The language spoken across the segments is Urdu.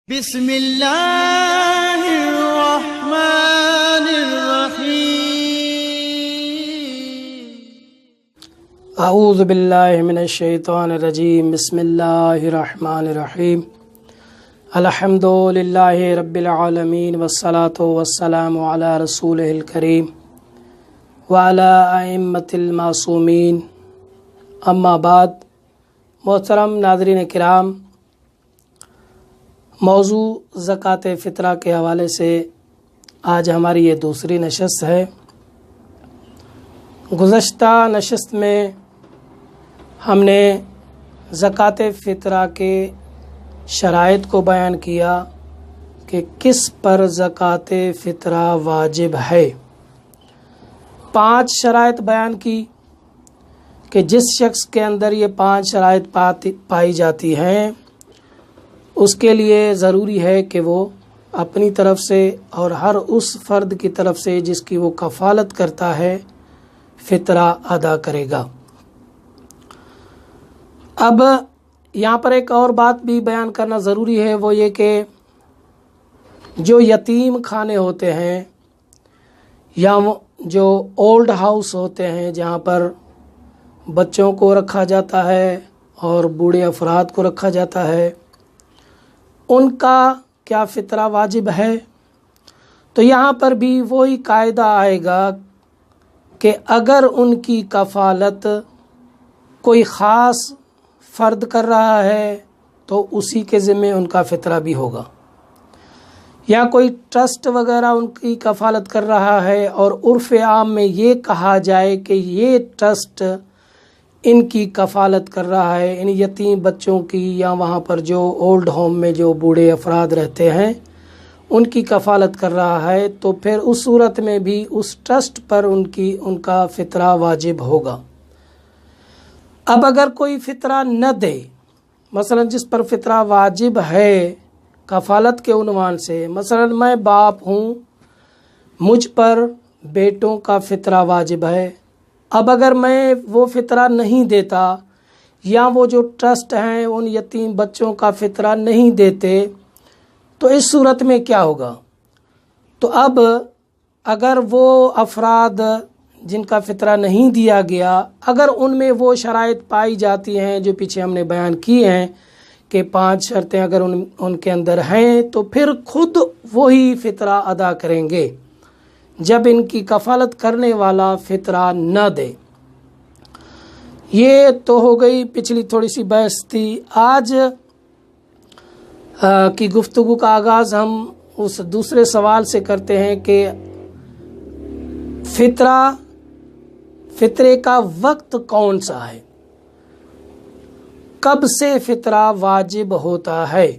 بسم اللہ الرحمن الرحیم اعوذ باللہ من الشیطان الرجیم بسم اللہ الرحمن الرحیم الحمد للہ رب العالمین والصلاة والسلام علی رسولہ الکریم وعلی ائمۃ المعصومین اما بعد۔ محترم ناظرین کرام، موضوع زکوٰۃ فطرہ کے حوالے سے آج ہماری یہ دوسری نشست ہے۔ گزشتہ نشست میں ہم نے زکوٰۃ فطرہ کے شرائط کو بیان کیا کہ کس پر زکوٰۃ فطرہ واجب ہے۔ 5 شرائط بیان کی کہ جس شخص کے اندر یہ 5 شرائط پائی جاتی ہیں اس کے لیے ضروری ہے کہ وہ اپنی طرف سے اور ہر اس فرد کی طرف سے جس کی وہ کفالت کرتا ہے فطرہ ادا کرے گا۔ اب یہاں پر ایک اور بات بھی بیان کرنا ضروری ہے، وہ یہ کہ جو یتیم خانے ہوتے ہیں یا جو اولڈ ہاؤس ہوتے ہیں جہاں پر بچوں کو رکھا جاتا ہے اور بوڑھے افراد کو رکھا جاتا ہے، ان کا کیا فطرہ واجب ہے؟ تو یہاں پر بھی وہی قاعدہ آئے گا کہ اگر ان کی کفالت کوئی خاص فرد کر رہا ہے تو اسی کے ذمے ان کا فطرہ بھی ہوگا، یا کوئی ٹرسٹ وغیرہ ان کی کفالت کر رہا ہے اور عرف عام میں یہ کہا جائے کہ یہ ٹرسٹ ان کی کفالت کر رہا ہے، ان یتیم بچوں کی یا وہاں پر جو اولڈ ہوم میں جو بوڑھے افراد رہتے ہیں ان کی کفالت کر رہا ہے، تو پھر اس صورت میں بھی اس ٹرسٹ پر ان کا فطرہ واجب ہوگا۔ اب اگر کوئی فطرہ نہ دے، مثلا جس پر فطرہ واجب ہے کفالت کے عنوان سے، مثلا میں باپ ہوں، مجھ پر بیٹوں کا فطرہ واجب ہے، اب اگر میں وہ فطرہ نہیں دیتا یا وہ جو ٹرسٹ ہیں ان یتیم بچوں کا فطرہ نہیں دیتے تو اس صورت میں کیا ہوگا؟ تو اب اگر وہ افراد جن کا فطرہ نہیں دیا گیا، اگر ان میں وہ شرائط پائی جاتی ہیں جو پیچھے ہم نے بیان کی ہیں کہ 5 شرطیں اگر ان کے اندر ہیں، تو پھر خود وہی فطرہ ادا کریں گے جب ان کی کفالت کرنے والا فطرہ نہ دے۔ یہ تو ہو گئی پچھلی تھوڑی سی بحث تھی۔ آج کی گفتگو کا آغاز ہم اس دوسرے سوال سے کرتے ہیں کہ فطرے کا وقت کون سا ہے، کب سے فطرہ واجب ہوتا ہے؟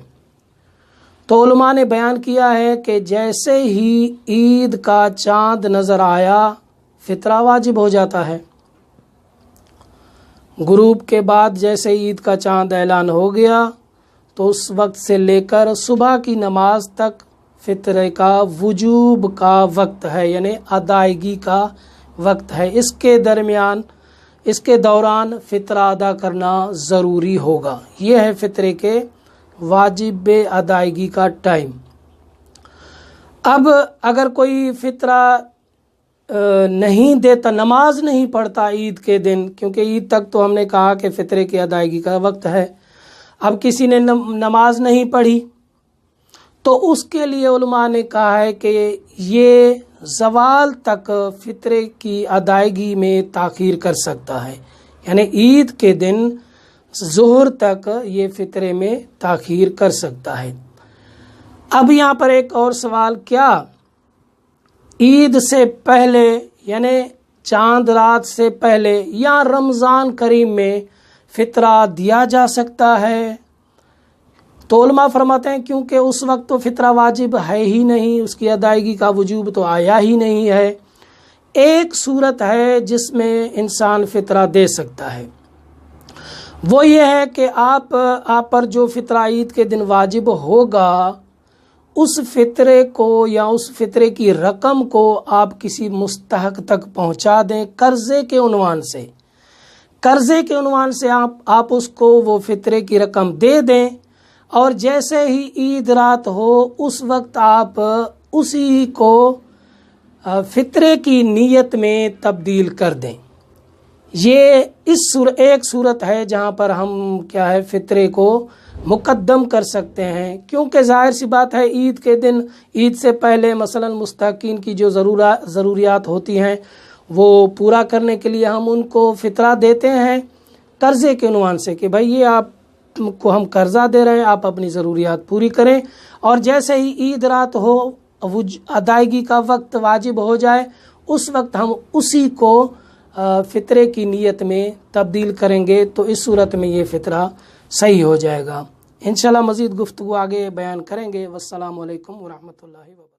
تو علماء نے بیان کیا ہے کہ جیسے ہی عید کا چاند نظر آیا فطرہ واجب ہو جاتا ہے۔ غروب کے بعد جیسے عید کا چاند اعلان ہو گیا تو اس وقت سے لے کر صبح کی نماز تک فطرے کا وجوب کا وقت ہے، یعنی ادائیگی کا وقت ہے۔ اس کے دوران فطرہ ادا کرنا ضروری ہوگا۔ یہ ہے فطرے کے واجب ادائیگی کا ٹائم۔ اب اگر کوئی فطرہ نہیں دیتا، نماز نہیں پڑھتا عید کے دن، کیونکہ عید تک تو ہم نے کہا کہ فطرے کی ادائیگی کا وقت ہے، اب کسی نے نماز نہیں پڑھی تو اس کے لیے علماء نے کہا ہے کہ یہ زوال تک فطرے کی ادائیگی میں تاخیر کر سکتا ہے، یعنی عید کے دن ظہر تک یہ فطرے میں تاخیر کر سکتا ہے۔ اب یہاں پر ایک اور سوال، کیا عید سے پہلے یعنی چاند رات سے پہلے یا رمضان کریم میں فطرہ دیا جا سکتا ہے؟ تو علماء فرماتے ہیں کیونکہ اس وقت تو فطرہ واجب ہے ہی نہیں، اس کی ادائیگی کا وجوب تو آیا ہی نہیں ہے۔ ایک صورت ہے جس میں انسان فطرہ دے سکتا ہے، وہ یہ ہے کہ آپ پر جو فطرہ عید کے دن واجب ہوگا اس فطرے کو یا اس فطرے کی رقم کو آپ کسی مستحق تک پہنچا دیں قرضے کے عنوان سے آپ اس کو وہ فطرے کی رقم دے دیں۔ اور جیسے ہی عید رات ہو اس وقت آپ اسی کو فطرے کی نیت میں تبدیل کر دیں۔ یہ ایک صورت ہے جہاں پر ہم کیا ہے فطرے کو مقدم کر سکتے ہیں، کیونکہ ظاہر سی بات ہے عید کے دن، عید سے پہلے مثلا مستحقین کی جو ضروریات ہوتی ہیں وہ پورا کرنے کے لیے ہم ان کو فطرہ دیتے ہیں قرضے کے عنوان سے کہ بھائی یہ آپ کو ہم قرضہ دے رہے ہیں، آپ اپنی ضروریات پوری کریں، اور جیسے ہی عید رات ہو ادائیگی کا وقت واجب ہو جائے اس وقت ہم اسی کو فطرے کی نیت میں تبدیل کریں گے، تو اس صورت میں یہ فطرہ صحیح ہو جائے گا۔ انشاءاللہ مزید گفتگو آگے بیان کریں گے۔ والسلام علیکم ورحمۃ اللہ وبرکاتہ۔